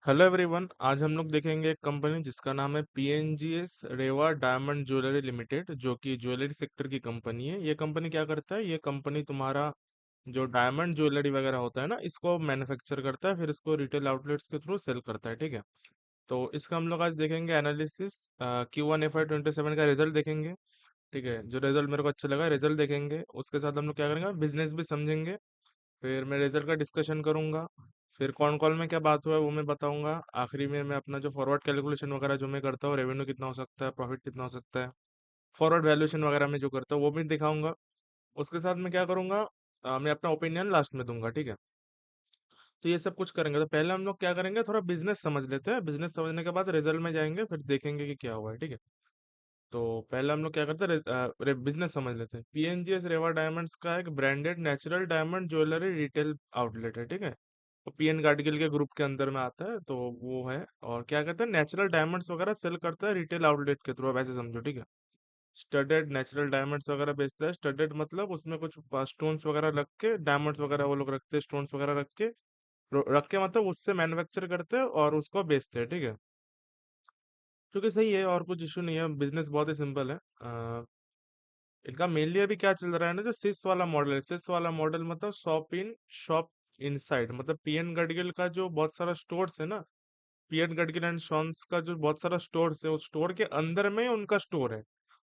Hello everyone. आज हम लोग देखेंगे एक कंपनी जिसका नाम है पीएनजीएस रेवा डायमंड ज्वेलरी लिमिटेड, जो कि ज्वेलरी सेक्टर की कंपनी है। ये कंपनी क्या करता है? ये कंपनी तुम्हारा जो डायमंड ज्वेलरी वगैरह होता है ना, इसको मैन्युफैक्चर करता है, फिर इसको रिटेल आउटलेट्स के थ्रू सेल करता है। ठीक है, तो इसका हम लोग आज देखेंगे एनालिसिस। Q1 FY 27 का रिजल्ट देखेंगे। ठीक है, जो रिजल्ट मेरे को अच्छा लगा रिजल्ट देखेंगे, उसके साथ हम लोग क्या करेंगे, बिजनेस भी समझेंगे। फिर मैं रिजल्ट का डिस्कशन करूंगा। फिर कौन कॉल में क्या बात हुआ है वो मैं बताऊंगा। आखिरी में मैं अपना जो फॉरवर्ड कैलकुलेशन वगैरह जो मैं करता हूँ, रेवेन्यू कितना हो सकता है, प्रॉफिट कितना हो सकता है, फॉरवर्ड वैल्यूएशन वगैरह में जो करता हूँ वो भी दिखाऊंगा। उसके साथ मैं क्या करूंगा, मैं अपना ओपिनियन लास्ट में दूंगा। ठीक है, तो ये सब कुछ करेंगे। तो पहले हम लोग क्या करेंगे, थोड़ा बिजनेस समझ लेते हैं। बिजनेस समझने के बाद रिजल्ट में जाएंगे, फिर देखेंगे कि क्या हुआ है। ठीक है, तो पहले हम लोग क्या करते हैं, बिजनेस समझ लेते हैं। पीएनजीएस रेवा डायमंड्स का एक branded natural diamond jewellery retail outlet है। ठीक है, तो पीएन गार्डिगल के ग्रुप के अंदर में आता है, तो वो है। और क्या कहते हैं, नेचुरल डायमंड्स वगैरह सेल करता है रिटेल आउटलेट के थ्रू, वैसे समझो। ठीक है, स्टडेड नेचुरल डायमंड्स वगैरह बेचता है। स्टडेड मतलब उसमें कुछ स्टोन्स वगैरह रख के, डायमंड्स वगैरह वो लोग रखते हैं, स्टोन्स वगैरह रख के मतलब उससे मैन्युफैक्चर करते हैं और उसको बेचते हैं। ठीक है, जो कि सही है और कुछ इशू नहीं है। बिजनेस बहुत ही सिंपल है। इनका मेनली अभी क्या चल रहा है ना, जो सिस वाला मॉडल है। सिस वाला मॉडल मतलब शॉप इनसाइड, मतलब पीएन गडगिल का जो बहुत सारा स्टोर्स है ना, पीएन गडगिल एंड सॉन्स का जो बहुत सारा स्टोर्स है, उस स्टोर के अंदर में ही उनका स्टोर है।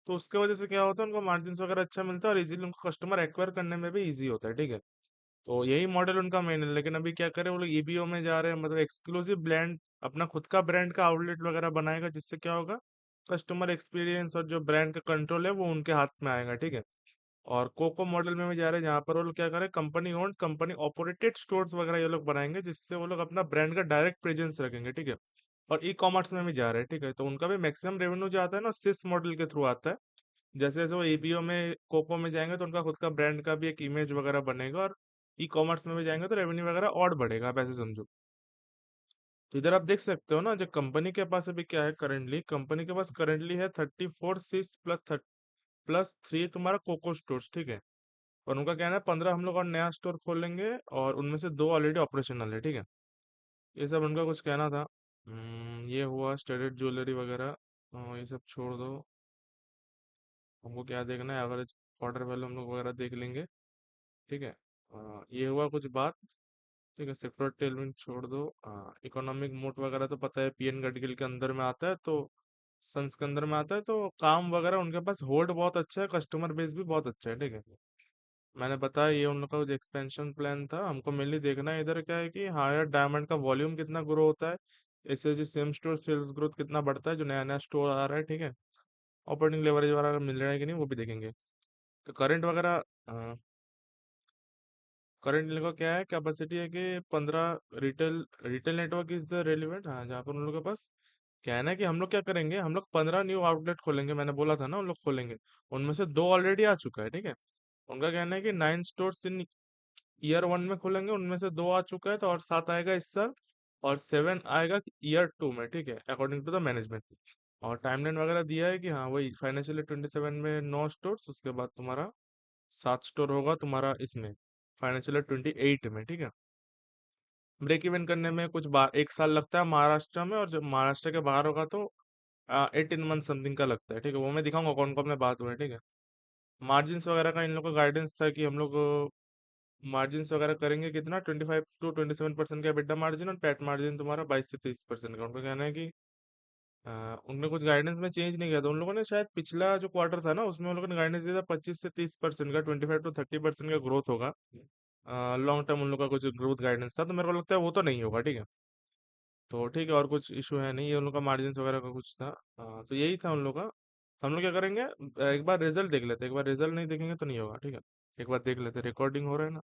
तो उसके वजह से क्या होता है, उनको मार्जिन वगैरह अच्छा मिलता है और इजीली उनको कस्टमर एक्वायर करने में भी इजी होता है। ठीक है, तो यही मॉडल उनका मेन है। लेकिन अभी क्या करें, वो लोग ईबीओ में जा रहे हैं, मतलब एक्सक्लूसिव ब्रांड, अपना खुद का ब्रांड का आउटलेट वगैरह बनाएगा, जिससे क्या होगा, कस्टमर एक्सपीरियंस और जो ब्रांड का कंट्रोल है वो उनके हाथ में आएगा। ठीक है, और कोको मॉडल में भी जा रहे हैं, जहाँ पर वो लोग क्या करें, company owned company operated stores वगैरह ये लोग बनाएंगे, जिससे वो लोग अपना ब्रांड का डायरेक्ट प्रेजेंस रखेंगे। ठीक है, और ई कॉमर्स में भी जा रहे हैं। ठीक है, तो उनका भी मैक्सिमम रेवेन्यू जो आता है ना, सिस मॉडल के थ्रू आता है। जैसे जैसे वो एबीओ में कोको में जाएंगे तो उनका खुद का ब्रांड का भी एक इमेज वगैरह बनेगा, और ई कॉमर्स में भी जाएंगे तो रेवेन्यू वगैरह और बढ़ेगा, आप ऐसे समझो। तो इधर आप देख सकते हो ना, जो कंपनी के पास अभी क्या है, करेंटली कंपनी के पास करेंटली है 34 सिस प्लस 3 तुम्हारा कोको स्टोर्स। ठीक है, और उनका कहना है 15 हम लोग और नया स्टोर खोलेंगे, और उनमें से 2 ऑलरेडी ऑपरेशनल है। ठीक है, ये सब उनका कुछ कहना था। ये हुआ स्टडेड ज्वेलरी वगैरह। ये सब छोड़ दो, हमको क्या देखना है, एवरेज ऑर्डर वैल्यू हम लोग वगैरह देख लेंगे। ठीक है, ये हुआ कुछ बात। ठीक है, सेक्टर टेलमेंट छोड़ दो। इकोनॉमिक मोड वगैरह तो पता है, पीएन गडगिल के अंदर में आता है, तो सन्स के अंदर में आता है, तो काम वगैरह उनके पास होल्ड बहुत अच्छा है, कस्टमर बेस भी बहुत अच्छा है। ठीक है, मैंने बताया ये उन लोग का कुछ एक्सपेंशन प्लान था। हमको मेनली देखना है इधर क्या है कि हायर डायमंड का वॉल्यूम कितना ग्रो होता है, SSG same store sales growth कितना बढ़ता है, जो नया नया स्टोर आ रहा है। ठीक है, ऑपरेटिंग लेवरेज वगैरह मिल रहा है कि नहीं वो भी देखेंगे। तो करंट वगैरह, करंट इनका क्या है, कैपेसिटी है कि 15 retail retail network is the relevant. हाँ, जहाँ पर उन लोगों के पास क्या है ना, कि हम लोग क्या करेंगे, हम लोग 15 न्यू आउटलेट खोलेंगे, मैंने बोला था ना उन लोग खोलेंगे। उनमें से 2 ऑलरेडी आ चुका है। ठीक है, उनका कहना है कि 9 स्टोर्स इन ईयर 1 में खोलेंगे, उनमें से 2 आ चुका है, तो और 7 आएगा इस साल, और 7 आएगा ईयर 2 में। ठीक है, अकॉर्डिंग टू द मैनेजमेंट। और टाइमलाइन वगैरह दिया है कि हाँ वही फाइनेंशियल 27 में 9 स्टोर्स, उसके बाद तुम्हारा 7 स्टोर होगा तुम्हारा इसमें फाइनेंशियल 28 में। ठीक है, ब्रेक इवन करने में कुछ बार 1 साल लगता है महाराष्ट्र में, और जब महाराष्ट्र के बाहर होगा तो 18 मंथ समथिंग का लगता है। ठीक है, वो मैं दिखाऊंगा कौन कौन में बात हुई है। ठीक है, मार्जिन्स वगैरह का इन लोगों का गाइडेंस था कि हम लोग मार्जिन्स वगैरह करेंगे कितना, 25 to 27% का EBITDA मार्जिन, और पैट मार्जिन तुम्हारा 22 से 30% का। उनका कहना है कि उनने कुछ गाइडेंस में चेंज नहीं किया था। उन लोगों ने शायद पिछला जो क्वार्टर था ना, उसमें उन लोगों ने गाइडेंस दिया था 25 से 30% का, 25 to 30% का ग्रोथ होगा। लॉन्ग टर्म उन लोग का कुछ ग्रोथ गाइडेंस था, तो मेरे को लगता है वो तो नहीं होगा। ठीक है, तो ठीक है, और कुछ इशू है नहीं, ये उन लोग का मार्जिन वगैरह का कुछ था। तो यही था उन लोग का। हम लोग क्या करेंगे, एक बार रिजल्ट देख लेते हैं। एक बार रिजल्ट नहीं देखेंगे तो नहीं होगा। ठीक है, एक बार देख लेते, रिकॉर्डिंग हो रहा है ना,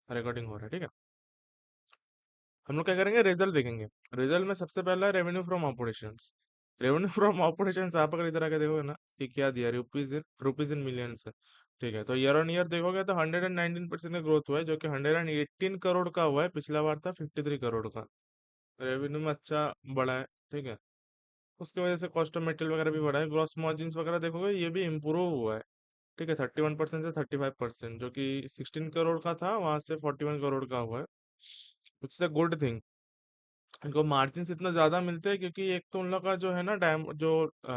रिकॉर्डिंग हो रहा है। ठीक है, हम लोग क्या करेंगे, रिजल्ट देखेंगे। रिजल्ट में सबसे पहला है revenue from operations. Revenue from operations आप अगर इधर आके देखोगे ना, कि क्या दिया, रुपीज इन मिलियंस है। ठीक है, तो ईयर ऑन ईयर देखोगे तो 119% का ग्रोथ हुआ है, जो कि 118 करोड़ का हुआ है। पिछला बार था 53 करोड़ का। रेवेन्यू में अच्छा बढ़ा है। ठीक है, उसकी वजह से कॉस्ट ऑफ मटेरियल वगैरह भी बढ़ा है। ग्रॉस मार्जिन्स वगैरह देखोगे ये भी इम्प्रूव हुआ है। ठीक है, 31% से 35%, जो कि 16 करोड़ का था, वहां से 41 करोड़ का हुआ है, which is a good thing. इनको मार्जिन इतना ज्यादा मिलते हैं क्योंकि एक तो उन लोग का जो है ना डैम जो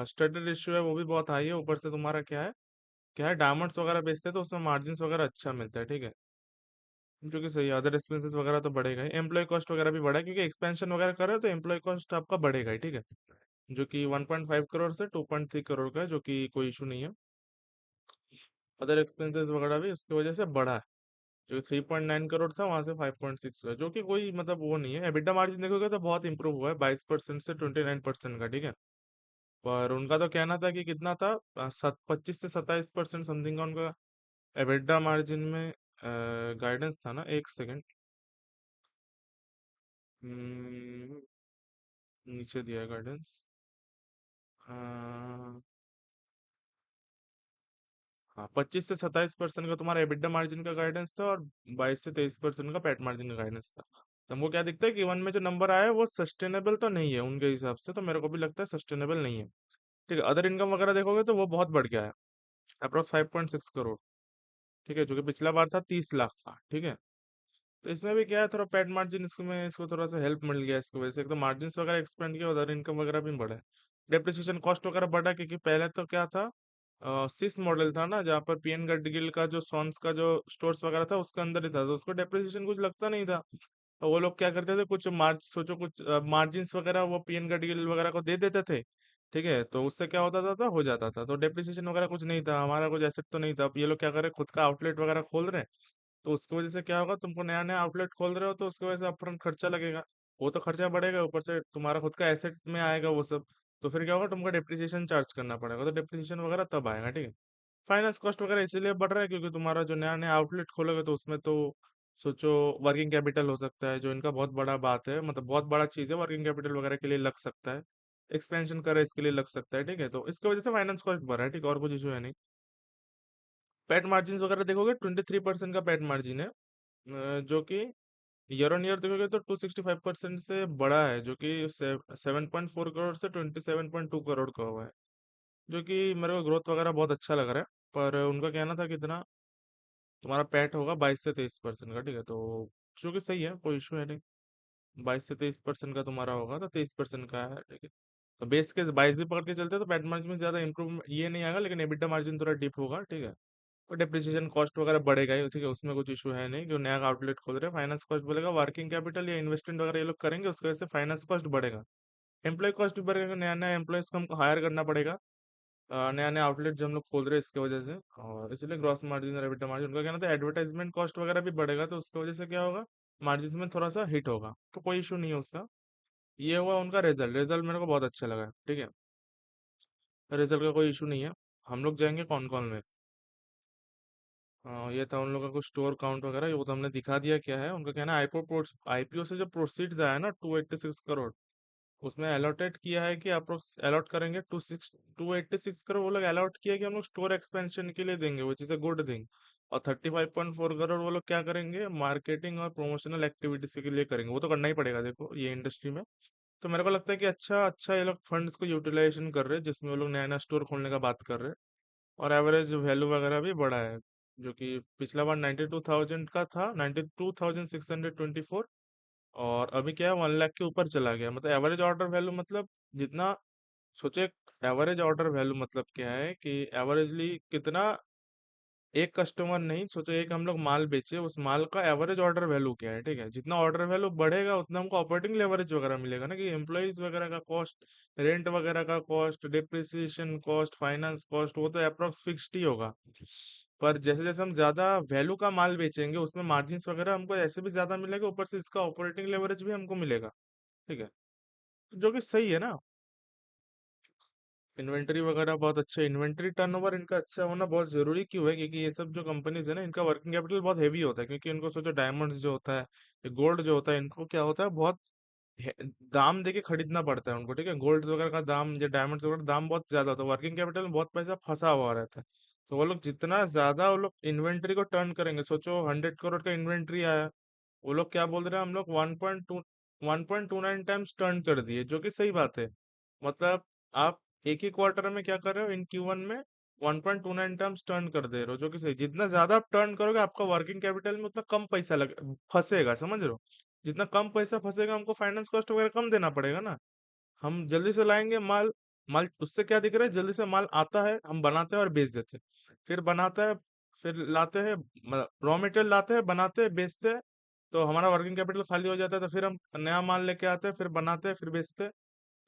स्टडी रेशियो है वो भी बहुत हाई है, ऊपर से तुम्हारा क्या है डायमंड्स वगैरह बेचते हैं तो उसमें मार्जिन वगैरह अच्छा मिलता है, ठीक है। जो कि सही है, अदर एक्सपेंसेस वगैरह तो बढ़ेगा ही, एम्प्लॉय कॉस्ट वगैरह भी बढ़ा है क्योंकि एक्सपेंशन वगैरह कर रहे हो तो एम्प्लॉय कॉस्ट आपका बढ़ेगा ही, ठीक है। जो कि 1.5 करोड़ से 2.3 करोड़ का है, जो कि कोई इशू नहीं है। अदर एक्सपेंसेस वगैरह भी उसकी वजह से बढ़ा है, जो 3.9 करोड़ था वहां से 5.6 हुआ है, जो कि कोई मतलब वो नहीं है। एबिटा मार्जिन देखोगे तो बहुत इंप्रूव हुआ है, 22% से 29% का, ठीक है। पर उनका तो कहना था कि कितना था, 25 से 27% समथिंग का उनका एबिटा मार्जिन में गाइडेंस था ना, एक सेकंड। नीचे दिया है गाइडेंस। हाँ, 25 से 27% का तुम्हारा एबिटा मार्जिन का गाइडेंस था, और 22 से 23% का पैट मार्जिन का गाइडेंस था। तो हमको क्या दिखता है कि वन में जो नंबर आया है वो सस्टेनेबल तो नहीं है उनके हिसाब से, तो मेरे को भी लगता है सस्टेनेबल नहीं है। ठीक है, अदर इनकम वगैरह देखोगे तो वो बहुत बढ़ गया है, अप्रोक्स 5.6 करोड़, ठीक है, जो कि पिछला बार था 30 लाख का, ठीक है। तो इसमें भी क्या है, थोड़ा पैड मार्जिन इसमें इसको थोड़ा सा हेल्प मिल गया इसकी वजह से, एक तो मार्जिन वगैरह एक्सपेंड किया, उधर इनकम वगैरह भी बढ़ा है। डेप्रिसिएशन कॉस्ट वगैरह बढ़ा क्योंकि पहले तो क्या था, सिस मॉडल था ना जहाँ पर पीएन गडगिल का जो सॉन्स का जो स्टोर्स वगैरह था उसके अंदर ही था, तो उसको डेप्रिसिएशन कुछ लगता नहीं था। तो वो लोग क्या करते थे, कुछ मार्ज सोचो कुछ मार्जिन्स वगैरह वो पीएन गडगिल वगैरह को दे देते थे, ठीक है। तो उससे क्या होता था, हो जाता था, तो डेप्रिसिएशन वगैरह कुछ नहीं था, हमारा कुछ एसेट तो नहीं था। अब ये लोग क्या कर रहे हैं, खुद का आउटलेट वगैरह खोल रहे हैं, तो उसकी वजह से क्या होगा, तुमको नया नया आउटलेट खोल रहे हो तो उसकी वजह से अपफ्रंट खर्चा लगेगा, वो तो खर्चा बढ़ेगा, ऊपर से तुम्हारा खुद का एसेट में आएगा वो सब। तो फिर क्या होगा, तुमको डेप्रिसिएशन चार्ज करना पड़ेगा, तो डेप्रिसिएशन वगैरह तब आएगा, ठीक है। फाइनेंस कॉस्ट वगैरह इसीलिए बढ़ रहा है क्योंकि तुम्हारा जो नया नया आउटलेट खोलोगे तो उसमें तो सोचो वर्किंग कैपिटल हो सकता है, जो इनका बहुत बड़ा बात है, मतलब बहुत बड़ा चीज है, वर्किंग कैपिटल वगैरह के लिए लग सकता है, एक्सपेंशन करे इसके लिए लग सकता है, ठीक है। तो इसकी वजह से फाइनेंस कॉस्ट बढ़ रहा है, ठीक है, और कुछ इशू है नहीं। पेट मार्जिन वगैरह देखोगे 23% का पेट मार्जिन है, जो कि ईयर ऑन ईयर देखोगे तो 265% से बड़ा है, जो कि 7.4 करोड़ से 27.2 करोड़ का हुआ है, जो कि मेरे को ग्रोथ वगैरह बहुत अच्छा लग रहा है। पर उनका कहना था कितना, तुम्हारा पैट होगा 22 से 23% का, ठीक है, तो जो कि सही है, कोई इशू है नहीं। 22 से 23% का तुम्हारा होगा तो 23% का है, ठीक है। तो बेस के 22 भी पकड़ के चलते हैं तो पैट मार्जिन में ज्यादा इंप्रूव ये नहीं आएगा, लेकिन एबिटा मार्जिन थोड़ा डिप होगा, ठीक है। और डिप्रिसिएशन कॉस्ट वगैरह बढ़ेगा ही, ठीक है, उसमें कुछ इशू है नहीं, क्यों नया आउटलेट खोल रहे हैं। फाइनेंस कॉस्ट बोलेगा, वर्किंग कैपिटल या इन्वेस्टमेंट वगैरह ये लोग करेंगे, उसकी वजह से फाइनेंस कॉस्ट बढ़ेगा। एम्प्लॉय कॉस्ट भी बढ़ेगा, नया नया एम्प्लॉयज को हमको हायर करना पड़ेगा, नया नया आउटलेट जो हम लोग खोल रहे हैं इसकी वजह से, और इसलिए ग्रॉस मार्जिन और एबिटा मार्जिन, उनका कहना था एडवर्टाइजमेंट कॉस्ट वगैरह भी बढ़ेगा, तो उसकी वजह से क्या होगा, मार्जिन में थोड़ा सा हिट होगा, तो कोई इशू नहीं है उसका। ये हुआ उनका रिजल्ट, रिजल्ट मेरे को बहुत अच्छा लगा, ठीक है। रिजल्ट का कोई इशू नहीं है। हम लोग जाएंगे कौन कौन में, ये था उन लोगों का कुछ स्टोर काउंट वगैरह, वो तो हमने दिखा दिया क्या है। उनका कहना है आईपीओ से जो प्रोसीड्स आया ना 286 करोड़, उसमें अलॉटेड किया है कि अप्रोक्स अलॉट करेंगे 286 करोड़, वो लोग अलॉट किया है कि हम लोग स्टोर एक्सपेंशन के लिए देंगे, विच इज अ गुड थिंग। और 35.4 करोड़ वो लोग क्या करेंगे, मार्केटिंग और प्रोमोशनल एक्टिविटीज के लिए करेंगे, वो तो करना ही पड़ेगा देखो ये इंडस्ट्री में। तो मेरे को लगता है कि अच्छा अच्छा ये लोग फंड्स को यूटिलाइजेशन कर रहे हैं, जिसमें वो लोग नया नया स्टोर खोलने का बात कर रहे हैं। और एवरेज वैल्यू वगैरह भी बढ़ा है, जो कि पिछला बार 92,000 का था, 92,624, और अभी क्या है 1 लाख के ऊपर चला गया। मतलब एवरेज ऑर्डर वैल्यू मतलब जितना, सोचे एवरेज ऑर्डर वैल्यू मतलब क्या है कि एवरेजली कितना, एक कस्टमर नहीं, सोचो एक हम लोग माल बेचे, उस माल का एवरेज ऑर्डर वैल्यू क्या है, ठीक है। जितना ऑर्डर वैल्यू बढ़ेगा उतना हमको ऑपरेटिंग लेवरेज वगैरह मिलेगा ना, कि एम्प्लॉइज वगैरह का कॉस्ट, रेंट वगैरह का cost, depreciation cost, finance cost, वो तो अप्रोक्स फिक्स्ड ही होगा। पर जैसे जैसे हम ज्यादा वैल्यू का माल बेचेंगे उसमें मार्जिन वगैरह हमको ऐसे भी ज्यादा मिलेगा, ऊपर से इसका ऑपरेटिंग लेवरेज भी हमको मिलेगा, ठीक है, जो कि सही है ना। इन्वेंटरी वगैरह बहुत अच्छा, इन्वेंटरी टर्नओवर इनका अच्छा होना बहुत जरूरी क्यों है, क्योंकि ये सब जो कंपनीज है ना इनका वर्किंग कैपिटल बहुत हेवी होता है, क्योंकि इनको सोचो डायमंड्स जो होता है, गोल्ड जो होता है, इनको क्या होता है, बहुत है- दाम देके खरीदना पड़ता है उनको, ठीक है। गोल्ड वगैरह का दाम या डायमंड्स वगैरह का दाम बहुत ज्यादा होता है, वर्किंग कैपिटल में बहुत पैसा फंसा हुआ रहता है। तो वो लोग जितना ज्यादा वो लोग इन्वेंट्री को टर्न करेंगे, सोचो 100 करोड़ का इन्वेंट्री आया, वो लोग क्या बोल रहे हैं, हम लोग 1.29 टाइम्स टर्न कर दिए, जो कि सही बात है। मतलब आप एक ही क्वार्टर में क्या कर रहे हो, इन Q1 में 1.29 टाइम्स टर्न कर दे रहे हो, जो कि सही। जितना ज्यादा आप टर्न करोगे आपका वर्किंग कैपिटल में उतना कम पैसा लगे, फंसेगा, समझ रहे हो। जितना कम पैसा फंसेगा हमको फाइनेंस कॉस्ट वगैरह कम देना पड़ेगा ना। हम जल्दी से लाएंगे माल। माल उससे क्या दिख रहा है, जल्दी से माल आता है, हम बनाते हैं और बेच देते हैं। फिर बनाता है, फिर लाते हैं, रॉ मटेरियल लाते हैं, बनाते हैं, बेचते हैं। तो हमारा वर्किंग कैपिटल खाली हो जाता है, तो फिर हम नया माल लेके आते हैं, फिर बनाते हैं, फिर बेचते हैं।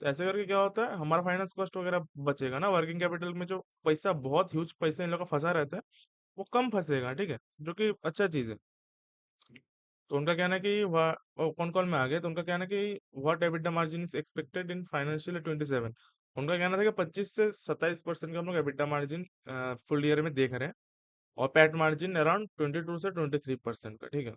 तो ऐसे करके क्या होता है, हमारा फाइनेंस कॉस्ट वगैरह बचेगा ना। वर्किंग कैपिटल में जो पैसा, बहुत ह्यूज पैसा इन लोग का फंसा रहता है, वो कम फंसेगा, ठीक है, जो कि अच्छा चीज है। तो उनका कहना है कि वो कौन कॉल में आ गए, तो उनका कहना है कि what EBITDA margin is expected in financial 27। उनका कहना था कि 25 से 27% का हम लोग एबिटा मार्जिन फुल ईयर में देख रहे हैं, और पैट मार्जिन अराउंड 22 से 23% का, ठीक है।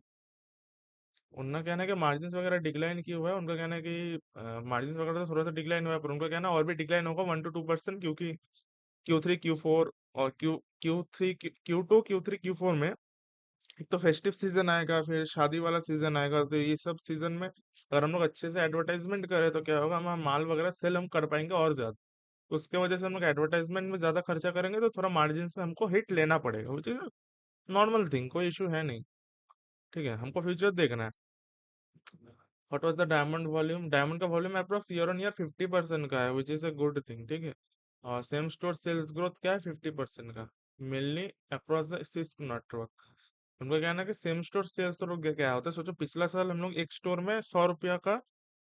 उनका कहना है कि मार्जिन्स वगैरह डिक्लाइन क्यों हुआ है, उनका कहना है कि मार्जिन्स वगैरह तो थोड़ा सा डिक्लाइन हुआ है, पर उनका कहना है और भी डिक्लाइन होगा 1 to 2%, क्योंकि Q3 Q4 और Q2 Q3 Q4 में एक तो फेस्टिव सीजन आएगा, फिर शादी वाला सीजन आएगा। तो ये सब सीजन में अगर हम लोग अच्छे से एडवर्टाइजमेंट करें तो क्या होगा, हम माल वगैरह सेल हम कर पाएंगे और ज्यादा। उसके वजह से हम लोग एडवर्टाइजमेंट में ज्यादा खर्चा करेंगे, तो थोड़ा मार्जिन में हमको हिट लेना पड़ेगा, विच इज नॉर्मल थिंग, कोई इशू है नहीं। ठीक है, हमको फ्यूचर देखना है। What was the diamond volume, diamond का volume approx year on year 50% का है, which is a good thing, ठीक है। और सेम स्टोर सेल्स ग्रोथ क्या है, 50% का, mainly across the six network. उनका कहना है कि सेम स्टोर सेल्स तो लोग क्या होता है, सोचो पिछला साल हम लोग एक स्टोर में 100 रुपया का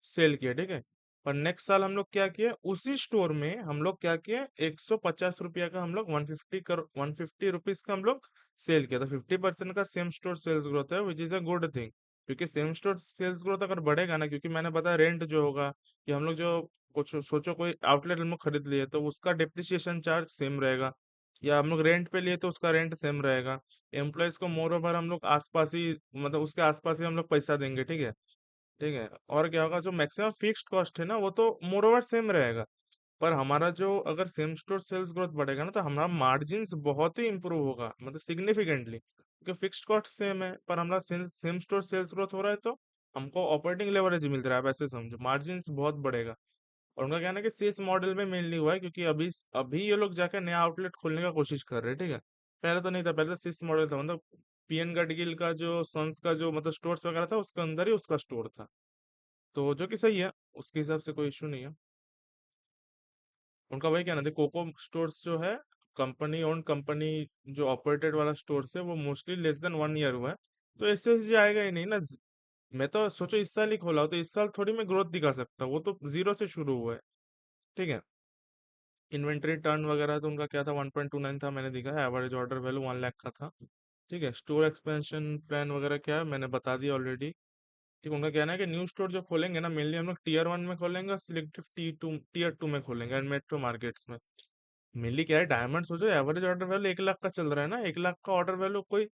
सेल किया, ठीक है। पर नेक्स्ट साल हम लोग क्या किए, उसी स्टोर में हम लोग क्या किए, 150 रुपया का हम लोग 150 रुपीज का हम लोग सेल किया। तो 50% का सेम स्टोर सेल्स ग्रोथ है, which is a good thing. क्योंकि सेम स्टोर सेल्स ग्रोथ अगर बढ़ेगा ना, क्योंकि मैंने बताया रेंट जो होगा, कि हम लोग जो कुछ सोचो कोई आउटलेट हम लोग खरीद लिए तो उसका डिप्रिसिएशन चार्ज सेम रहेगा, या हम लोग रेंट पे लिए तो उसका रेंट सेम रहेगा। एम्प्लॉयज को मोर ओवर हम लोग आसपास ही, मतलब उसके आसपास ही हम लोग पैसा देंगे, ठीक है। ठीक है, और क्या होगा, जो मैक्सिमम फिक्स्ड कॉस्ट है ना वो तो मोर ओवर सेम रहेगा। पर हमारा जो अगर सेम स्टोर सेल्स ग्रोथ बढ़ेगा ना, तो हमारा मार्जिन्स बहुत ही इंप्रूव होगा, मतलब सिग्निफिकेंटली, क्योंकि फिक्स्ड कॉस्ट सेम है, पर हमारा सेम स्टोर सेल्स ग्रोथ हो रहा है, तो हमको ऑपरेटिंग लेवरेज मिल रहा है। आप ऐसे समझो, मार्जिन्स बहुत बढ़ेगा। और उनका कहना है कि सीएस मॉडल में मेनली हुआ है, क्योंकि अभी अभी ये लोग जाकर नया आउटलेट खोलने का कोशिश कर रहे हैं, ठीक है। पहले तो नहीं था, पहले तो सीएस मॉडल था, मतलब पीएन गडगिल का जो सन्स का जो मतलब स्टोर्स वगैरह था, उसके अंदर ही उसका स्टोर था। तो जो कि सही है, उसके हिसाब से कोई इशू नहीं है। उनका वही कहना था, कोको स्टोर्स जो है, कंपनी ओन कंपनी जो ऑपरेटेड वाला स्टोर्स है, वो मोस्टली लेस देन 1 ईयर हुआ है। तो एसएसजी आएगा ही नहीं ना। मैं तो सोचो इस साल ही खोला हो, तो इस साल थोड़ी मैं ग्रोथ दिखा सकता हूँ, वो तो जीरो से शुरू हुआ है, ठीक है। इन्वेंटरी टर्न वगैरह तो उनका क्या था, 1.29 था, मैंने दिखा है। एवरेज ऑर्डर वैल्यू 1 लाख का था, ठीक है। स्टोर एक्सपेंशन प्लान वगैरह क्या है, मैंने बता दिया ऑलरेडी। ठीक, उनका कहना है कि न्यू स्टोर जो खोलेंगे ना, मेनली हम लोग टीयर 1 में खोलेंगे और सिलेक्टिव टीयर 2 में खोलेंगे, एंड मेट्रो मार्केट्स में। मेनली क्या है, डायमंड सोचो एवरेज ऑर्डर वैल्यू 1 लाख का चल रहा है ना, 1 लाख का ऑर्डर वैल्यू कोई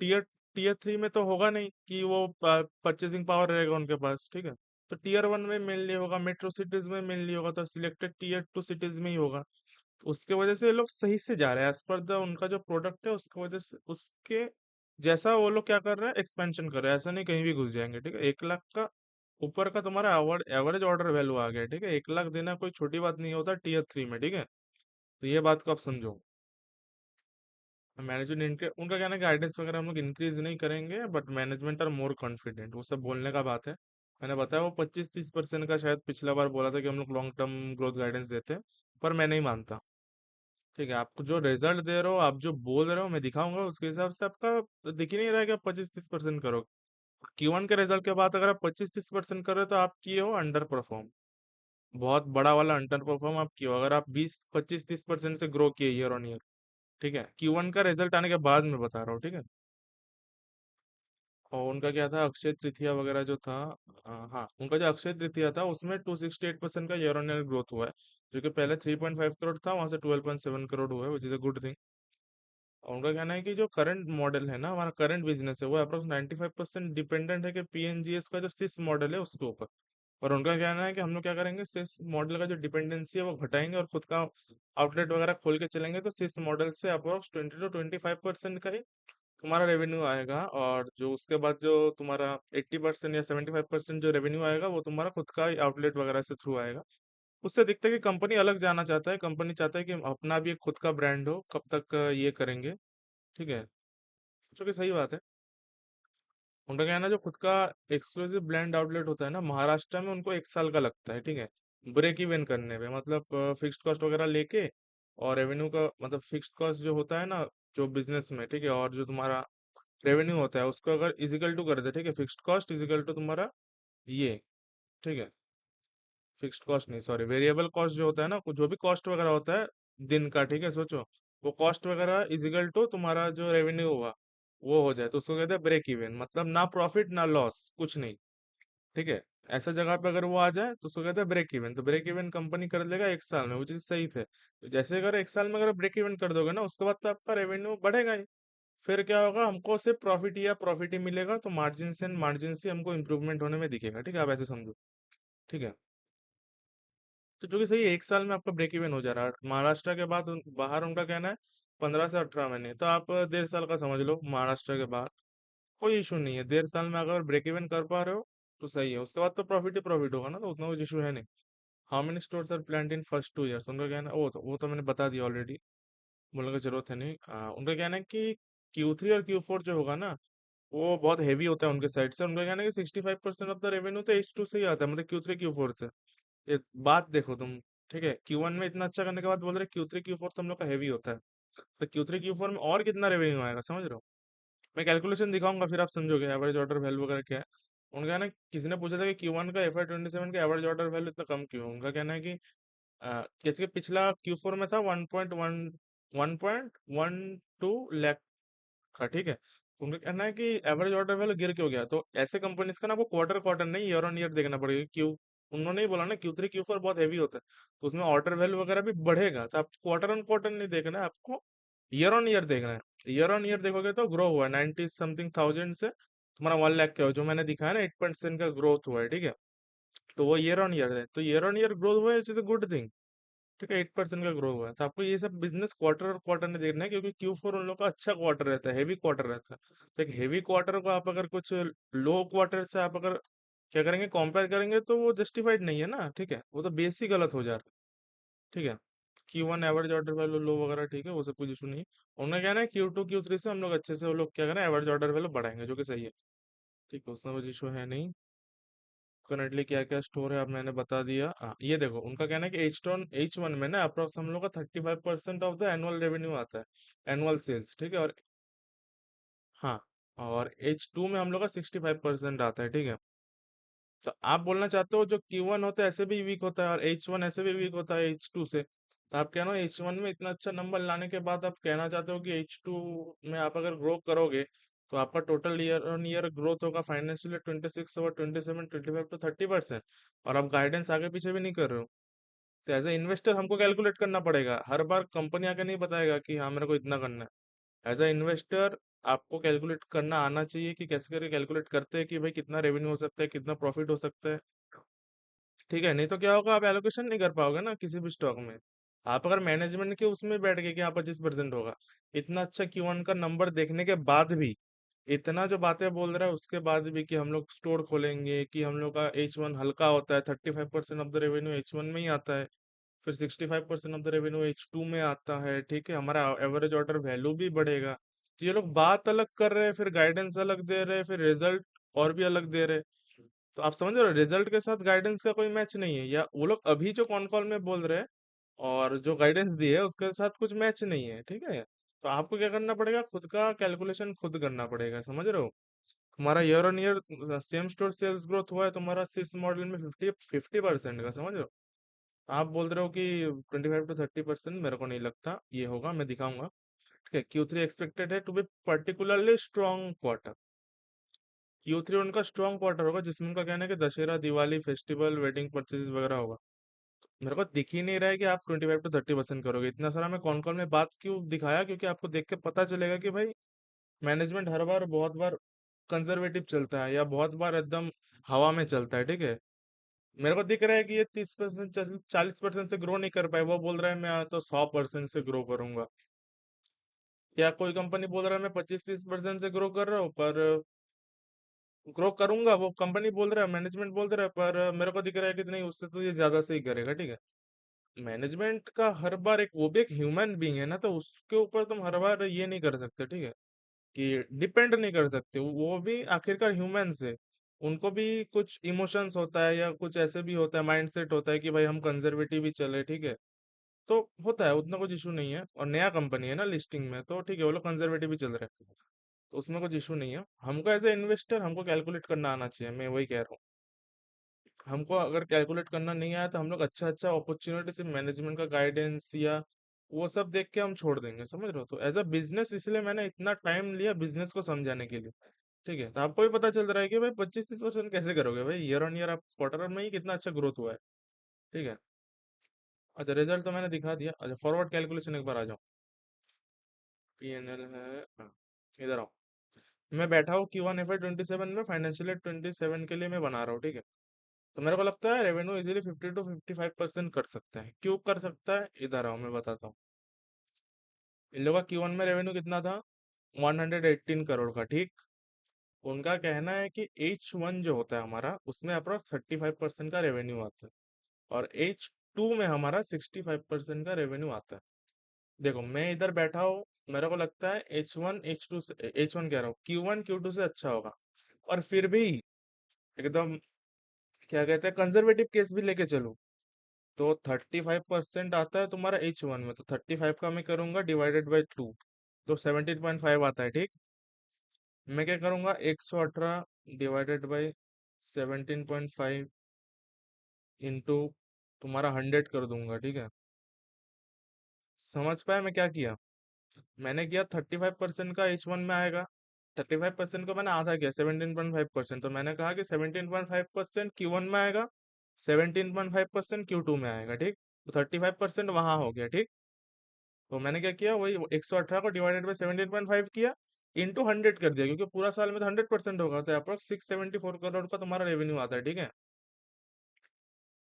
टीयर टीयर 3 में तो होगा नहीं, कि वो परचेसिंग पावर रहेगा उनके पास, ठीक है। तो टीयर 1 में मेनली होगा, मेट्रो सिटीज में मेनली होगा, तो सिलेक्टेड टीयर 2 सिटीज में ही होगा। तो उसके वजह से ये लोग सही से जा रहे हैं, एज पर द उनका जो प्रोडक्ट है उसकी वजह से, उसके जैसा वो लोग क्या कर रहे हैं, एक्सपेंशन कर रहे हैं। ऐसा नहीं कहीं भी घुस जाएंगे, ठीक है। 1 लाख का ऊपर का तुम्हारा एवरेज ऑर्डर वैल्यू आ गया, ठीक है। 1 लाख देना कोई छोटी बात नहीं होता टीयर 3 में, ठीक है। तो ये बात को आप समझो। मैनेजमेंट उनका कहना है गाइडेंस वगैरह हम लोग इंक्रीज नहीं करेंगे, but management are more confident, वो सब बोलने का बात है। मैंने बताया वो 25-30% का शायद पिछला बार बोला था कि हम लोग लॉन्ग टर्म ग्रोथ गाइडेंस देते हैं, पर मैं नहीं मानता। ठीक है, आपको जो रिजल्ट दे रहे हो, आप जो बोल रहे हो, मैं दिखाऊंगा, उसके हिसाब से आपका दिख ही नहीं रहा है कि आप 25-30% करो। Q1 के रिजल्ट के बाद अगर आप 25-30% कर रहे हो, तो आप किए हो अंडर परफॉर्म, बहुत बड़ा वाला अंडर परफॉर्म आप किए हो, अगर आप 20-25-30% से ग्रो किए ईयर ऑन ईयर। ठीक है, Q1 का रिजल्ट आने के बाद मैं बता रहा हूँ, ठीक है। और उनका क्या था, अक्षय तृतीया वगैरह जो था, हाँ, उनका जो अक्षय तृतीया था उसमें 268% का ईयर ऑन ईयर ग्रोथ हुआ है, जो कि पहले 3.5 करोड़ था, वहां से 12.7 करोड़ हुआ है, which is a good thing. और उनका कहना है कि जो करंट मॉडल है ना, हमारा करंट बिजनेस है, वो अप्रोक्स 95% डिपेंडेंट है कि पीएनजीएस का जो सिस मॉडल है उसके ऊपर। और उनका कहना है कि हम लोग क्या करेंगे, सिस मॉडल का जो डिपेंडेंसी है वो घटाएंगे, और खुद का आउटलेट वगैरह खोल के चलेंगे, तो सिस मॉडल से अप्रोक्स 20 to 25% का ही तुम्हारा रेवेन्यू आएगा। और जो उसके बाद जो तुम्हारा 80% या 75% जो रेवेन्यू आएगा, वो तुम्हारा खुद का आउटलेट वगैरह से थ्रू आएगा। उससे दिखता है कि कंपनी अलग जाना चाहता है, कंपनी चाहता है कि अपना भी एक खुद का ब्रांड हो, कब तक ये करेंगे, ठीक है। जो कि सही बात है। उनका क्या है ना, जो खुद का एक्सक्लूसिव ब्रांड आउटलेट होता है ना महाराष्ट्र में, उनको 1 साल का लगता है, ठीक है, ब्रेक इवन करने पे। मतलब फिक्स्ड कॉस्ट वगैरह लेके और रेवेन्यू का, मतलब फिक्स्ड कॉस्ट जो होता है ना जो बिजनेस में, ठीक है, और जो तुम्हारा रेवेन्यू होता है उसको अगर इजिकल टू कर दे, ठीक है, फिक्स्ड कॉस्ट इजिकल टू तुम्हारा ये, ठीक है, फिक्स्ड कॉस्ट नहीं, सॉरी, वेरिएबल कॉस्ट जो होता है ना, जो भी कॉस्ट वगैरह होता है दिन का, ठीक है, सोचो, वो कॉस्ट वगैरह इजिकल टू तुम्हारा जो रेवेन्यू हुआ वो हो जाए, तो उसको कहते हैं ब्रेक इवन। मतलब ना प्रॉफिट ना लॉस, कुछ नहीं, ठीक है। ऐसा जगह पे अगर वो आ जाए तो उसको कहते हैं ब्रेक इवन। तो ब्रेक इवन कंपनी कर लेगा 1 साल में, वो चीज सही थे। तो जैसे अगर 1 साल में अगर ब्रेक इवन कर दोगे ना, उसके बाद तो आपका रेवेन्यू बढ़ेगा ही। फिर क्या होगा, हमको सिर्फ प्रॉफिट ही मिलेगा, तो मार्जिन से मार्जिन से हमको इंप्रूवमेंट होने में दिखेगा, ठीक है, आप ऐसे समझो, ठीक है। तो जो कि सही है, 1 साल में आपका ब्रेक इवन हो जा रहा है। महाराष्ट्र के बाद बाहर उनका कहना है 15 से 18 महीने, तो आप 1.5 साल का समझ लो महाराष्ट्र के बाहर। कोई इशू नहीं है, 1.5 साल में अगर ब्रेक इवन कर पा रहे हो तो सही है, उसके बाद तो प्रॉफिट ही प्रॉफिट होगा ना, तो उतना कुछ इशू है नहीं। How many stores are planned in first 2 years, उनका कहना है, वो तो मैंने बता दिया ऑलरेडी, बोलने की जरूरत है नहीं। उनका कहना है कि Q3 और Q4 जो होगा ना वो बहुत हैवी होता है उनके साइड से। उनका कहना है कि 65% ऑफ द रेवेन्यू तो H2 से ही आता है, मतलब Q3 Q4 से। ये बात देखो तुम, ठीक है, Q1 में इतना अच्छा करने के बाद बोल रहे Q3 Q4 तो हम लोग का हैवी होता है, तो Q3 Q4 में और कितना रेवेन्यू आएगा, समझ रहे हो। मैं कैलकुलेशन दिखाऊंगा फिर आप समझोगे एवरेज ऑर्डर वैल्यू वगैरह क्या है। उनका कहना है, किसी ने पूछा था कि Q1 का FY 27 का एवरेज ऑर्डर वैल्यू इतना कम क्यों है? उनका कहना है कि जैसे कि पिछला Q4 में था 1.12 लाख का, ठीक है, तो उनका कहना है कि एवरेज ऑर्डर वैल्यू गिर क्यों गया। तो ऐसे कंपनीज का ना आपको क्वार्टर क्वार्टर नहीं, ईयर ऑन ईयर देखना पड़ेगा। क्यों, उन्होंने ही बोला ना Q3 Q4 बहुत हैवी होता है, तो उसमें ऑर्डर वैल्यू वगैरह भी बढ़ेगा, तो आप क्वार्टर ऑन क्वार्टर नहीं देखना है, आपको ईयर ऑन ईयर देखना है। ईयर ऑन ईयर देखोगे तो ग्रो हुआ है 90 समथिंग थाउजेंड से तुम्हारा 1 लाख का, जो मैंने दिखाया ना 8% का ग्रोथ हुआ है, ठीक है, तो वो ईयर ऑन ईयर है, तो ईयर ऑन ईयर ग्रोथ हुआ है, इज गुड थिंग, ठीक है, 8% का ग्रो हुआ है। तो आपको ये सब बिजनेस क्वार्टर और क्वार्टर में देखना है, क्योंकि Q4 उन लोग का अच्छा क्वार्टर रहता है, हेवी क्वार्टर रहता है। तो एक हेवी क्वार्टर को आप अगर कुछ लो क्वार्टर से आप अगर क्या करेंगे, कंपेयर करेंगे, तो वो जस्टिफाइड नहीं है ना, ठीक है, वो तो बेस ही गलत हो जा रहा है, ठीक है। Q1 एवरेज ऑर्डर वैल्यू लो वगैरह, ठीक है, वो सब कुछ इशू नहीं है। उन्होंने कहना है Q2 Q3 से हम लोग अच्छे से वो लोग क्या करें, एवरेज ऑर्डर वैल्यू बढ़ाएंगे, जो कि सही है, ठीक है, उसमें कुछ इशू है नहीं। करंटली क्या क्या स्टोर है अब मैंने बता दिया। ये देखो, उनका कहना है कि H1 में ना अप्रोक्स हम लोग का 35% ऑफ द एनुअल रेवेन्यू आता है, एनुअल सेल्स, ठीक है, और हाँ, और H2 में हम लोग का 65% आता है, ठीक है। तो आप बोलना चाहते हो जो Q1 होता है ऐसे भी वीक होता है और H1 ऐसे भी वीक होता है H2 से, तो आप कहना H1 में इतना अच्छा नंबर लाने के बाद आप कहना चाहते हो कि H2 में आप अगर ग्रो करोगे तो आपका total year on year growth होगा फाइनेंशियल 26 और 27 25 to 30%, और आप गाइडेंस आगे पीछे भी नहीं कर रहे हो। तो एज ए इन्वेस्टर हमको कैलकुलेट करना पड़ेगा, हर बार कंपनी आके नहीं बताएगा कि हाँ मेरे को इतना करना है। एज ए इन्वेस्टर आपको कैलकुलेट करना आना चाहिए कि कैसे करके कैलकुलेट करते हैं कि भाई कितना रेवेन्यू हो सकता है, कितना प्रॉफिट हो सकता है, ठीक है। नहीं तो क्या होगा, आप एलोकेशन नहीं कर पाओगे ना किसी भी स्टॉक में। आप अगर मैनेजमेंट के उसमें बैठ गए कि हाँ 25% होगा, इतना अच्छा Q1 का नंबर देखने के बाद भी, इतना जो बातें बोल रहा है उसके बाद भी कि हम लोग स्टोर खोलेंगे, कि हम लोग का H1 हल्का होता है, 35% ऑफ द रेवेन्यू H1 में ही आता है, फिर 65% ऑफ द रेवेन्यू H2 में आता है, ठीक है, हमारा एवरेज ऑर्डर वैल्यू भी बढ़ेगा। तो ये लोग बात अलग कर रहे हैं, फिर गाइडेंस अलग दे रहे हैं, फिर रिजल्ट और भी अलग दे रहे हैं। तो आप समझ रहे हो, रिजल्ट के साथ गाइडेंस का कोई मैच नहीं है, या वो लोग अभी जो कॉन कॉल में बोल रहे हैं और जो गाइडेंस दिए है उसके साथ कुछ मैच नहीं है, ठीक है। तो आपको क्या करना पड़ेगा, खुद का कैलकुलेशन खुद करना पड़ेगा, समझ रहे हो। तुम्हारा year on year same store sales growth हुआ है तुम्हारा सिक्स मॉडल में 50% का, समझ रहे हो। आप बोल रहे हो कि 25 to 30%, मेरे को नहीं लगता ये होगा, मैं दिखाऊंगा, ठीक है। Q3 एक्सपेक्टेड है to be particularly strong quarter. Q3 उनका स्ट्रॉन्ग क्वार्टर होगा, जिसमें उनका कहना है कि Dussehra Diwali festival wedding purchase वगैरह होगा। मेरे को दिख ही नहीं रहा है कि आप 25 to 30% करोगे। इतना सारा मैं कॉन कॉल में बात क्यों दिखाया, क्योंकि आपको देख के पता चलेगा कि भाई मैनेजमेंट हर बार बहुत बार कंजर्वेटिव चलता है या बहुत बार एकदम हवा में चलता है, ठीक है। मेरे को दिख रहा है कि ये 30% 40% से ग्रो नहीं कर पाए, वो बोल रहा है मैं तो 100% से ग्रो करूंगा। या कोई कंपनी बोल रहा है मैं 25 30% से ग्रो कर रहा हूँ, पर ग्रो करूंगा, वो कंपनी बोल रहा है, मैनेजमेंट बोल रहा है, पर मेरे को दिख रहा है कि नहीं, उससे तो ये ज्यादा सही करेगा, ठीक है। मैनेजमेंट का हर बार एक, वो भी एक ह्यूमन बीइंग है ना, तो उसके ऊपर तुम हर बार ये नहीं कर सकते, ठीक है, कि डिपेंड नहीं कर सकते, वो भी आखिरकार ह्यूमंस है। उनको भी कुछ इमोशंस होता है या कुछ ऐसे भी होता है, माइंडसेट होता है कि भाई हम कंजर्वेटिव ही चले, ठीक है। तो होता है, उतना कुछ इशू नहीं है, और नया कंपनी है ना लिस्टिंग में, तो ठीक है, वो लोग कंजर्वेटिव ही चल रहे हैं, तो उसमें कुछ इशू नहीं है। हमको एज ए इन्वेस्टर हमको कैलकुलेट करना आना चाहिए, मैं वही कह रहा हूँ। हमको अगर कैलकुलेट करना नहीं आया तो हम लोग अच्छा अच्छा अपॉर्चुनिटी से मैनेजमेंट का गाइडेंस या वो सब देख के हम छोड़ देंगे, समझ रहे हो। तो एज अ बिजनेस इसलिए मैंने इतना टाइम लिया बिजनेस को समझाने के लिए। ठीक है, तो आपको भी पता चल रहा है कि भाई 25-30% कैसे करोगे भाई, ईयर ऑन ईयर आप क्वार्टर में ही कितना अच्छा ग्रोथ हुआ है। ठीक है। अच्छा, रिजल्ट तो मैंने दिखा दिया। अच्छा, फॉरवर्ड कैलकुलेशन एक बार आ जाओ। पीएनएल है, हाँ, इधर आओ। मैं बैठा हूँ Q1 FY 2027 में, फाइनेंशियल 27 के लिए मैं बना रहा हूँ, ठीक है। तो मेरे को लगता है रेवेन्यू इजीली 50 to 55% कर सकते हैं। क्यों कर सकता है, इधर आओ मैं बताता हूँ। इन लोगों का Q1 में रेवेन्यू कितना था, 118 करोड़ का, ठीक। उनका कहना है कि H1 जो होता है हमारा, उसमें अप्रोक्स 35% का रेवेन्यू आता है, और H2 में हमारा 65% का रेवेन्यू आता है। देखो मैं इधर बैठा हूँ, मेरे को लगता है H1 H2 से, H1 कह रहा हूँ, Q1 Q2 से अच्छा होगा। और फिर भी एकदम क्या कहते हैं, कंजर्वेटिव केस भी लेके चलूं, तो 35% आता है तुम्हारा H1 में, तो 35 का मैं करूंगा डिवाइडेड बाई 2, तो 17.5 आता है, ठीक। मैं क्या करूंगा, 118 डिवाइडेड बाई 17.5 इंटू तुम्हारा 100 कर दूंगा, ठीक है। समझ पाया मैं क्या किया। मैंने किया 35% का H1 में आएगा, 35% को मैंने आधा किया 17.5%, तो मैंने कहा कि 17.5% Q1 में आएगा, 17.5% Q2 में आएगा, ठीक। तो 35% वहां हो गया, ठीक। तो मैंने क्या किया, वही 118 को डिवाइडेड बाई 17.5 किया, इंटू 100 कर दिया, क्योंकि पूरा साल में तो 100% होगा, तो अप्रोक्स 674 करोड़ का तुम्हारा रेवेन्यू आता है, ठीक है।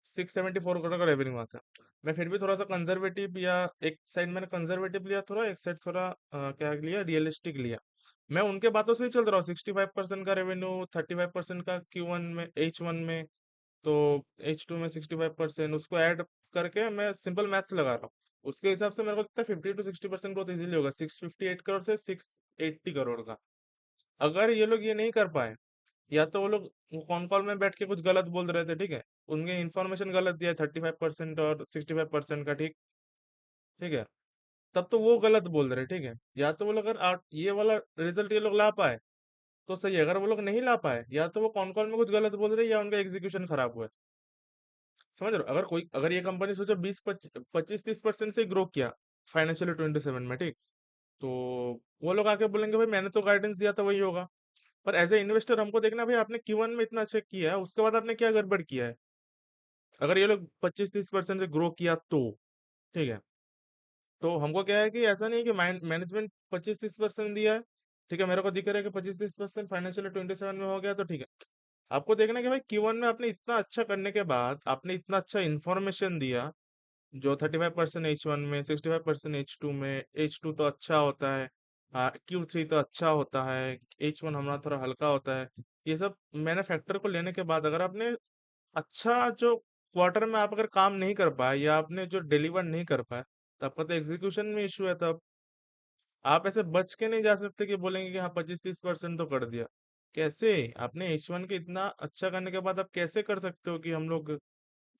674 करोड़ का रेवेन्यू आता है। मैं फिर भी थोड़ा सा कंजर्वेटिव, या एक साइड मैंने कंजर्वेटिव लिया थोड़ा, एक साइड थोड़ा क्या लिया, रियलिस्टिक लिया। मैं उनके बातों से ही चल रहा हूँ, 65% का रेवेन्यू, 35% का Q1 में, H1 में, तो H2 में 65%, उसको ऐड करके मैं सिंपल मैथ्स लगा रहा हूँ। उसके हिसाब से मेरे को लगता है 50 to 60% ग्रोथ इजीली होगा, 658 करोड़ से 680 करोड़ का। अगर ये लोग ये नहीं कर पाए, या तो वो लोग कॉन कॉल में बैठ के कुछ गलत बोल रहे थे, ठीक है, उनके इन्फॉर्मेशन गलत दिया 35% और 65% का, ठीक। ठीक है, तब तो वो गलत बोल रहे, ठीक है। या तो वो लोग अगर ये वाला रिजल्ट ये लोग ला पाए तो सही है, अगर वो लोग नहीं ला पाए, या तो वो कॉन कॉल में कुछ गलत बोल रहे हैं, या उनका एग्जीक्यूशन खराब हुआ है। समझ रहे हो, अगर ये कंपनी सोचो 25-30% से ग्रो किया फाइनेंशियल 27 में, ठीक, तो वो लोग आके बोलेंगे भाई मैंने तो गाइडेंस दिया था वही होगा। पर एज ए इन्वेस्टर हमको देखना भाई, आपने Q1 में इतना अच्छा किया है, उसके बाद आपने क्या गड़बड़ किया है। अगर ये लोग 25-30% से ग्रो किया तो, ठीक है, तो हमको क्या है कि ऐसा नहीं है कि मैनेजमेंट 25-30% दिया है, ठीक है, मेरे को दिख रहा है कि 25-30% फाइनेंशियल 27 में हो गया, तो ठीक है। आपको देखना है कि भाई Q1 में आपने इतना अच्छा करने के बाद, आपने इतना अच्छा इन्फॉर्मेशन दिया, जो 35% H1 में, 65% H2 में, H2 तो अच्छा होता है, Q3 तो अच्छा होता है, H1 हमारा थोड़ा हल्का होता है। ये सब मैंने फैक्टर को लेने के बाद, अगर आपने अच्छा जो क्वार्टर में आप अगर काम नहीं कर पाए, या आपने जो डिलीवर नहीं कर पाए, तो आपका तो एग्जीक्यूशन में इशू है। तब आप ऐसे बच के नहीं जा सकते कि बोलेंगे कि हाँ 25-30% तो कर दिया। कैसे, आपने H1 के इतना अच्छा करने के बाद आप कैसे कर सकते हो कि हम लोग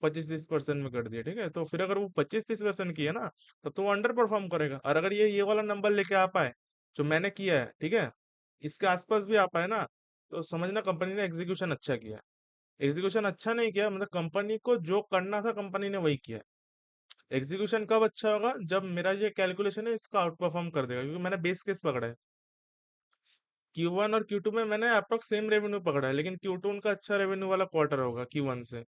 25-30% में कर दिया, ठीक है। तो फिर अगर वो 25-30% की है ना, तो वो अंडर परफॉर्म करेगा। और अगर ये वाला नंबर लेके आ पाए जो मैंने किया है, ठीक है, इसके आसपास भी आ पाए ना, तो समझना कंपनी ने एग्जीक्यूशन अच्छा किया है। एग्जीक्यूशन अच्छा नहीं किया मतलब कंपनी को जो करना था कंपनी ने वही किया। एग्जीक्यूशन कब अच्छा होगा, जब मेरा ये कैलकुलेशन है इसका आउट परफॉर्म कर देगा, क्योंकि मैंने बेस केस पकड़ा है। Q1 और Q2 में मैंने अप्रोक्स सेम रेवेन्यू पकड़ा है, लेकिन Q2 उनका अच्छा रेवेन्यू वाला क्वार्टर होगा Q1 से,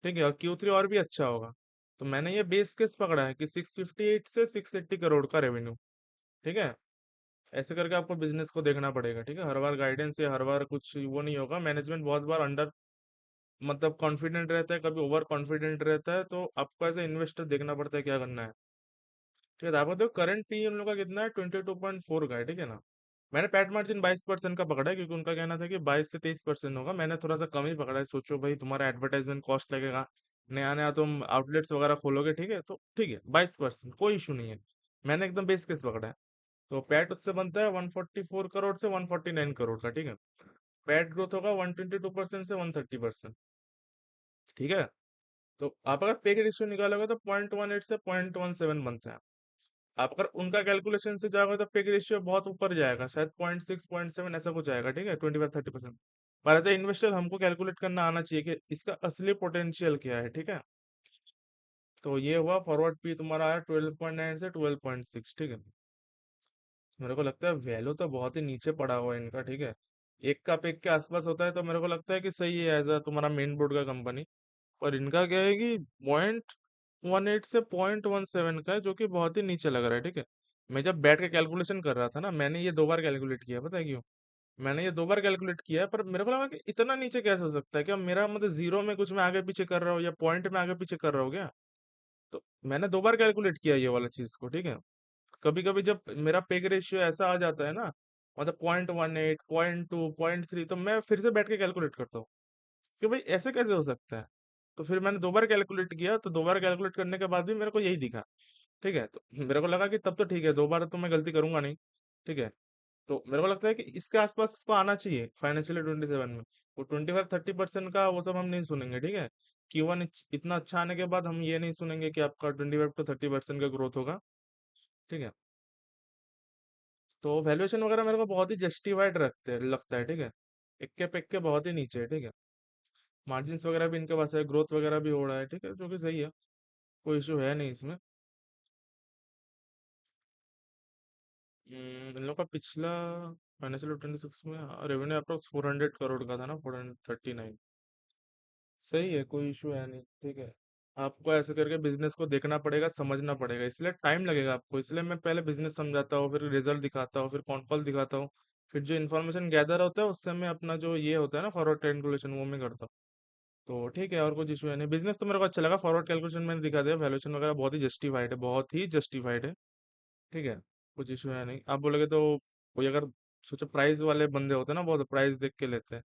ठीक है, और Q3 और भी अच्छा होगा। तो मैंने ये बेस केस पकड़ा है कि 658 से 680 करोड़ का रेवेन्यू, ठीक है। ऐसे करके आपको बिजनेस को देखना पड़ेगा, ठीक है। हर बार गाइडेंस या हर बार कुछ वो नहीं होगा। मैनेजमेंट बहुत बार अंडर मतलब कॉन्फिडेंट रहता है, कभी ओवर कॉन्फिडेंट रहता है, तो आपको एज ए इन्वेस्टर देखना पड़ता है क्या करना है। ठीक है, तो आपको देखो करंट पी उन लोग का कितना है, 22.4 का है, ठीक है ना। मैंने पैट मार्जिन 22% का पकड़ा है, क्योंकि उनका कहना था कि 22 से 23% होगा। मैंने थोड़ा सा कम ही पकड़ा है, सोचो भाई तुम्हारा एडवर्टाइजमेंट कॉस्ट लगेगा, नया नया तुम आउटलेट्स वगैरह खोलोगे, ठीक है, तो ठीक है 22% कोई इशू नहीं है। मैंने एकदम बेस केस पकड़ा है। तो पैट उससे बनता है 144 करोड़ से 149 करोड़ का, ठीक है। पैट ग्रोथ होगा 122% से 130%, ठीक है। तो आप अगर पे की रेशियो निकालोगे तो 0.18 से 0.17 बनता है। आप अगर उनका कैलकुलेशन से जाओगे तो पे की रेशियो बहुत ऊपर जाएगा, शायद 0.6 0.7 ऐसा कुछ आएगा, ठीक है, 25-30%। पर एज ए इन्वेस्टर हमको कैलकुलेट करना आना चाहिए कि इसका असली पोटेंशियल क्या है, ठीक है। तो ये हुआ फॉरवर्ड पी तुम्हारा आया 12.9 से 12.6, ठीक है। मेरे को लगता है वैल्यू तो बहुत ही नीचे पड़ा हुआ है इनका, ठीक है। एक का पे के आसपास होता है तो मेरे को लगता है कि सही है एज अ तुम्हारा मेन बोर्ड का कंपनी। और इनका क्या है कि 0.18 से 0.17 का है, जो कि बहुत ही नीचे लग रहा है, ठीक है। मैं जब बैठ के कैलकुलेशन कर रहा था ना, मैंने ये 2 बार कैलकुलेट किया, पता है क्यों? मैंने ये 2 बार कैलकुलेट किया है, पर मेरे को लगा कि इतना नीचे कैसे हो सकता है, क्या मेरा मतलब जीरो में कुछ मैं आगे पीछे कर रहा हूँ या पॉइंट में आगे पीछे कर रहा हूँ क्या? तो मैंने 2 बार कैलकुलेट किया ये वाला चीज को, ठीक है। कभी कभी जब मेरा पेग रेशियो ऐसा आ जाता है ना, मतलब 0.18 0.2 0.3, तो मैं फिर से बैठ के कैलकुलेट करता हूँ कि भाई ऐसे कैसे हो सकता है। तो फिर मैंने 2 बार कैलकुलेट किया, तो 2 बार कैलकुलेट करने के बाद भी मेरे को यही दिखा, ठीक है। तो मेरे को लगा कि तब तो ठीक है, 2 बार तो मैं गलती करूंगा नहीं, ठीक है। तो मेरे को लगता है कि इसके आसपास इसको आना चाहिए फाइनेंशियल 27 में। वो 25-30% का वो सब हम नहीं सुनेंगे, ठीक है। Q1 इतना अच्छा आने के बाद हम ये नहीं सुनेंगे कि आपका 25-30% का ग्रोथ होगा, ठीक है। तो वैल्यूएशन वगैरह मेरे को बहुत ही जस्टिफाइड रखते हैं लगता है, ठीक है। इक्के पिक्के बहुत ही नीचे है, ठीक है। मार्जिन्स वगैरह भी इनके पास है, ग्रोथ वगैरह भी हो रहा है, ठीक है, जो कि सही है। कोई इशू है नहीं इसमें। इन लोग का पिछला फाइनेंशियल 26 में रेवेन्यू अप्रोक्स 400 करोड़ का था ना, 439। सही है, कोई इशू है नहीं, ठीक है। आपको ऐसे करके बिजनेस को देखना पड़ेगा, समझना पड़ेगा, इसलिए टाइम लगेगा आपको। इसलिए मैं पहले बिजनेस समझाता हूँ, फिर रिजल्ट दिखाता हूँ, फिर कौन कॉल दिखाता हूँ, फिर जो इन्फॉर्मेशन गैदर होता है उससे मैं अपना जो ये होता है ना फॉरवर्ड कैलकुलेशन, वो मैं करता हूँ। तो ठीक है, और कुछ इशू है नहीं। बिजनेस तो मेरे को अच्छा लगा, फॉरवर्ड कैलकुलेशन मैंने दिखा दिया, वैल्यूएशन वगैरह बहुत ही जस्टिफाइड है, बहुत ही जस्टिफाइड है, ठीक है। कुछ इशू है नहीं। आप बोलोगे तो कोई अगर सोचो प्राइस वाले बंदे होते हैं ना, बहुत प्राइस देख के लेते हैं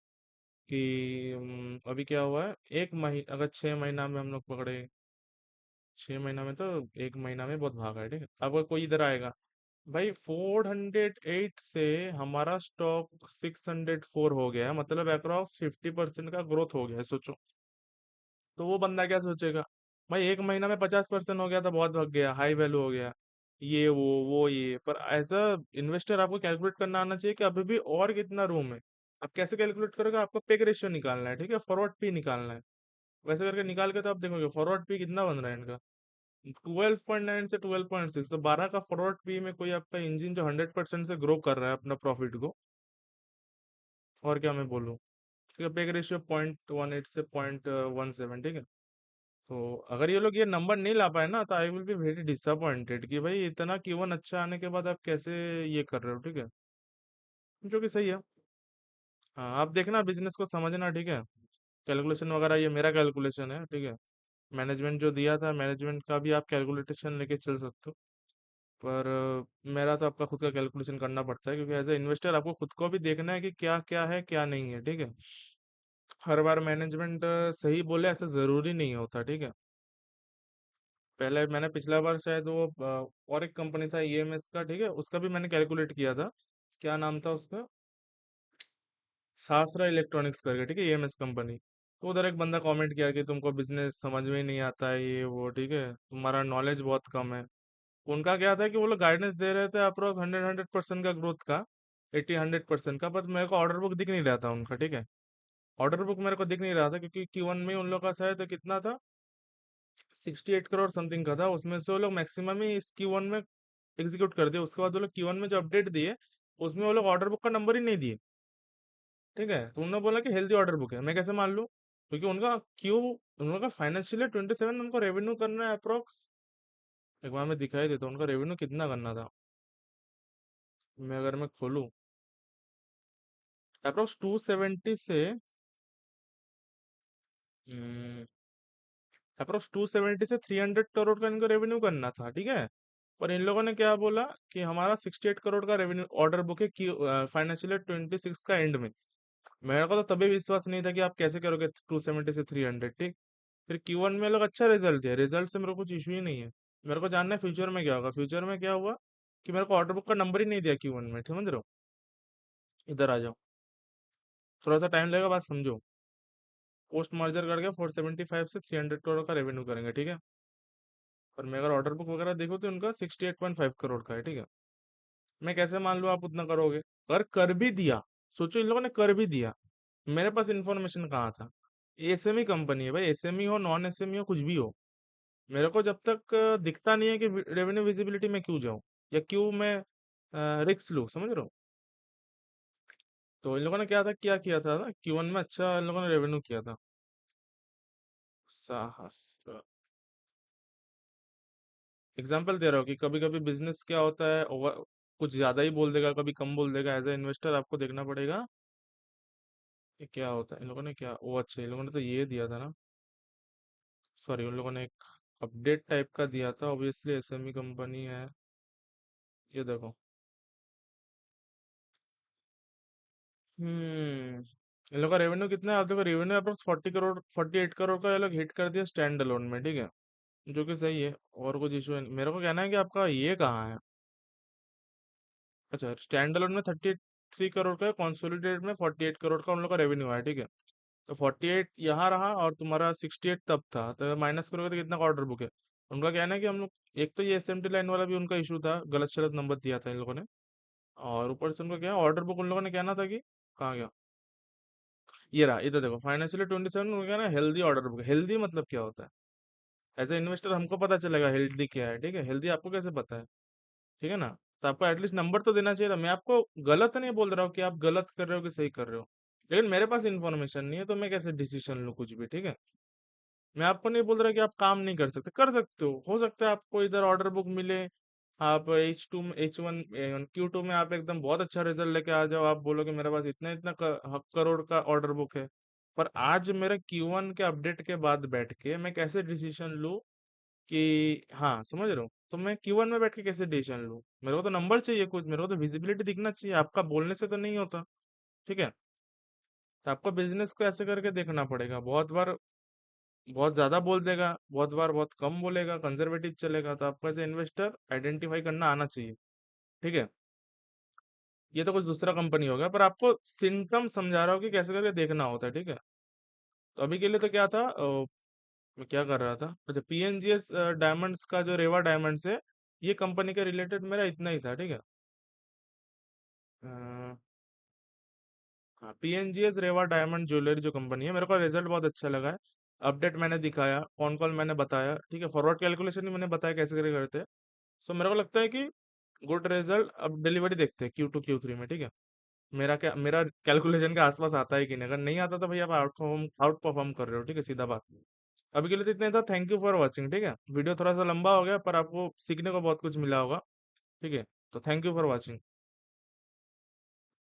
कि अभी क्या हुआ है, एक महीना अगर 6 महीना में हम लोग पकड़े, 6 महीना में तो 1 महीना में बहुत भागा है, ठीक है। अब अगर कोई इधर आएगा, भाई 408 से हमारा स्टॉक 604 हो गया है, मतलब अप्रॉक्स 50% का ग्रोथ हो गया है, सोचो। तो वो बंदा क्या सोचेगा, भाई 1 महीना में 50% हो गया तो बहुत भाग गया, हाई वैल्यू हो गया, ये वो ये। पर एज अ इन्वेस्टर आपको कैलकुलेट करना आना चाहिए कि अभी भी और कितना रूम है। आप कैसे कैलकुलेट करोगे? आपको पेग रेशियो निकालना है, ठीक है, फॉरवर्ड पी निकालना है। वैसे करके निकाल के तो आप देखोगे फॉरवर्ड पी कितना बन रहा है इनका, 12.9 से 12.6, तो 12 का फॉरवर्ड पी में कोई आपका इंजन जो 100% से ग्रो कर रहा है अपना प्रॉफिट को। और क्या मैं बोलूँ, ठीक है। पेग रेशियो 0.18 से 0.17, ठीक है। तो अगर ये लोग ये नंबर नहीं ला पाए ना, तो I will be very disappointed कि भाई इतना Q1 अच्छा आने के बाद आप कैसे ये कर रहे हो, ठीक है। जो कि सही है। हाँ, आप देखना बिजनेस को समझना, ठीक है। कैलकुलेशन वगैरह ये मेरा कैलकुलेशन है, ठीक है। मैनेजमेंट जो दिया था, मैनेजमेंट का भी आप कैलकुलेशन लेके चल सकते हो। पर मेरा तो आपका खुद का कैलकुलेशन करना पड़ता है, क्योंकि एज ए इन्वेस्टर आपको खुद को भी देखना है कि क्या क्या है क्या नहीं है, ठीक है। हर बार मैनेजमेंट सही बोले ऐसा जरूरी नहीं होता, ठीक है। पहले मैंने पिछला बार शायद वो और एक कंपनी था ईएमएस का, ठीक है, उसका भी मैंने कैलकुलेट किया था। क्या नाम था उसका? सासरा इलेक्ट्रॉनिक्स करके, ठीक है, ईएमएस कंपनी। तो उधर एक बंदा कमेंट किया कि तुमको बिजनेस समझ में ही नहीं आता है, ये वो, ठीक है, तुम्हारा नॉलेज बहुत कम है। उनका क्या था कि वो लोग गाइडेंस दे रहे थे अप्रोक्स 100% का ग्रोथ का, 80-100% का, पर मेरे को ऑर्डर बुक दिख नहीं रहा था उनका, ठीक है। ऑर्डर बुक मेरे को दिख नहीं रहा था, क्योंकि Q1 में उन लोग का शायद कितना था, 68 करोड़ समथिंग का था। उसमें से वो लोग मैक्सिमम ही इस Q1 में एग्जीक्यूट कर दिए। उसके बाद वो लोग Q1 में जो अपडेट दिए, उसमें वो लोग ऑर्डर बुक का नंबर ही नहीं दिए, ठीक है। तो उन्होंने बोला कि हेल्दी ऑर्डर बुक है, मैं कैसे मान लूँ? क्योंकि उन लोगों का फाइनेंशियल 27, उनको रेवेन्यू करना है अप्रोक्स। एक बार मैं दिखाई देता हूँ उनका रेवेन्यू कितना करना था। मैं अगर मैं खोलूँ, अप्रोक्स 270 से अप्रोक्स 270 से 300 करोड़ का इनको रेवेन्यू करना था, ठीक है। पर इन लोगों ने क्या बोला कि हमारा 68 करोड़ का रेवेन्यू ऑर्डर बुक है कि फाइनेंशियल 26 का एंड में। मेरे को तो तभी विश्वास नहीं था कि आप कैसे करोगे 270 से 300, ठीक। फिर Q1 में लोग अच्छा रिजल्ट दिया, रिजल्ट से मेरे को कुछ इशू ही नहीं है। मेरे को जानना है फ्यूचर में क्या होगा। फ्यूचर में क्या हुआ कि मेरे को ऑर्डर बुक का नंबर ही नहीं दिया Q1 में, समझ रहे हो? इधर आ जाओ, थोड़ा सा टाइम लगेगा, बात समझो। पोस्ट मर्जर करके 475 से 300 करोड़ का रेवेन्यू करेंगे, ठीक है। और मैं अगर ऑर्डर बुक वगैरह देखो तो उनका 68.5 करोड़ का है, ठीक है। मैं कैसे मान लूँ आप उतना करोगे? अगर कर भी दिया, सोचो इन लोगों ने कर भी दिया, मेरे पास इन्फॉर्मेशन कहाँ था? एसएमई कंपनी है भाई, एसएमई हो नॉन एसएमई हो कुछ भी हो, मेरे को जब तक दिखता नहीं है कि रेवेन्यू विजिबिलिटी में क्यों जाऊं, या क्यों मैं रिस्क लूं, समझ रहे हो? तो इन लोगों ने क्या किया था ना, Q1 में अच्छा इन लोगों ने रेवेन्यू किया था। साहस, एग्जाम्पल दे रहा हूँ कि कभी कभी बिजनेस क्या होता है, कुछ ज्यादा ही बोल देगा, कभी कम बोल देगा। एज ए इन्वेस्टर आपको देखना पड़ेगा कि क्या होता है। इन लोगों ने क्या, वो अच्छा, इन लोगों ने तो ये दिया था ना, सॉरी, उन लोगों ने एक अपडेट टाइप का दिया था, ऑब्वियसली एसएमई कंपनी है। ये देखो, इन लोग का रेवेन्यू कितना है, आप देखो, रेवेन्यू अप्रोक्स 40 करोड़, 48 करोड़ का ये लोग हिट कर दिया स्टैंड अलोन में, ठीक है। जो कि सही है, और कुछ इशू है नहीं। मेरे को कहना है कि आपका ये कहाँ है? अच्छा, स्टैंड अलोन में 33 करोड़ का, कॉन्सोलिडेटेड में 48 करोड़ का उन लोग का रेवेन्यू है, ठीक है। तो 48 यहाँ रहा और तुम्हारा 68 तब था, तो माइनस करोगे तो कितना का ऑर्डर बुक है? उनका कहना है कि हम लोग, एक तो ये एसएमटी लाइन वाला भी उनका इशू था, गलत शलत नंबर दिया था इन लोगों ने। और ऊपर से उनका क्या, ऑर्डर बुक उन लोगों ने कहना था कि कहाँ गया, ये रहा, इधर देखो, फाइनेंशियल 27 उनका कहना है हेल्दी ऑर्डर बुक। हेल्दी मतलब क्या होता है? एज ए इन्वेस्टर हमको पता चलेगा हेल्दी क्या है, ठीक है। हेल्दी आपको कैसे पता है? ठीक है ना। तो आपको एटलीस्ट नंबर तो देना चाहिए था। मैं आपको गलत नहीं बोल रहा हूँ कि आप गलत कर रहे हो कि सही कर रहे हो, लेकिन मेरे पास इन्फॉर्मेशन नहीं है, तो मैं कैसे डिसीजन लूँ कुछ भी, ठीक है। मैं आपको नहीं बोल रहा कि आप काम नहीं कर सकते, कर सकते हो सकता है आपको इधर ऑर्डर बुक मिले, आप H2 में, H1 Q2 में आप एकदम बहुत अच्छा रिजल्ट लेके आ जाओ, आप बोलो कि मेरे पास इतना इतना करोड़ का ऑर्डर बुक है। पर आज मेरे Q1 के अपडेट के बाद बैठ के मैं कैसे डिसीजन लूँ कि हाँ, समझ रहे हो? तो मैं Q1 में बैठ के कैसे डिसीजन लूँ? मेरे को तो नंबर चाहिए कुछ, मेरे को तो विजिबिलिटी दिखना चाहिए, आपका बोलने से तो नहीं होता, ठीक है। तो आपको बिजनेस को ऐसे करके देखना पड़ेगा। बहुत बार बहुत ज्यादा बोल देगा, बहुत बार बहुत कम बोलेगा, कंजर्वेटिव चलेगा, तो आपको एज इन्वेस्टर आइडेंटिफाई करना आना चाहिए, ठीक है। ये तो कुछ दूसरा कंपनी होगा, पर आपको सिम्टम समझा रहा हूँ कि कैसे करके देखना होता है, ठीक है। तो अभी के लिए तो क्या था, मैं क्या कर रहा था, अच्छा, पीएनजीएस डायमंड्स का जो रेवा डायमंड्स है, ये कंपनी के रिलेटेड मेरा इतना ही था, ठीक है। अ, हाँ, पीएनजीएस रेवा डायमंड ज्वेलरी जो कंपनी है, मेरे को रिजल्ट बहुत अच्छा लगा है। अपडेट मैंने दिखाया, कौन कॉल मैंने बताया, ठीक है। फॉरवर्ड कैलकुलेशन भी मैंने बताया कैसे करके करते हैं। सो मेरे को लगता है कि गुड रिजल्ट। अब डिलीवरी देखते हैं Q2 Q3 में, ठीक है। मेरा कैलकुलेशन के आसपास आता है कि नहीं, अगर नहीं आता तो भैया आप आउट परफॉर्म कर रहे हो, ठीक है, सीधा बात। अभी के लिए तो इतना ही था। थैंक यू फॉर वॉचिंग, ठीक है। वीडियो थोड़ा सा लंबा हो गया, पर आपको सीखने को बहुत कुछ मिला होगा, ठीक है। तो थैंक यू फॉर वॉचिंग।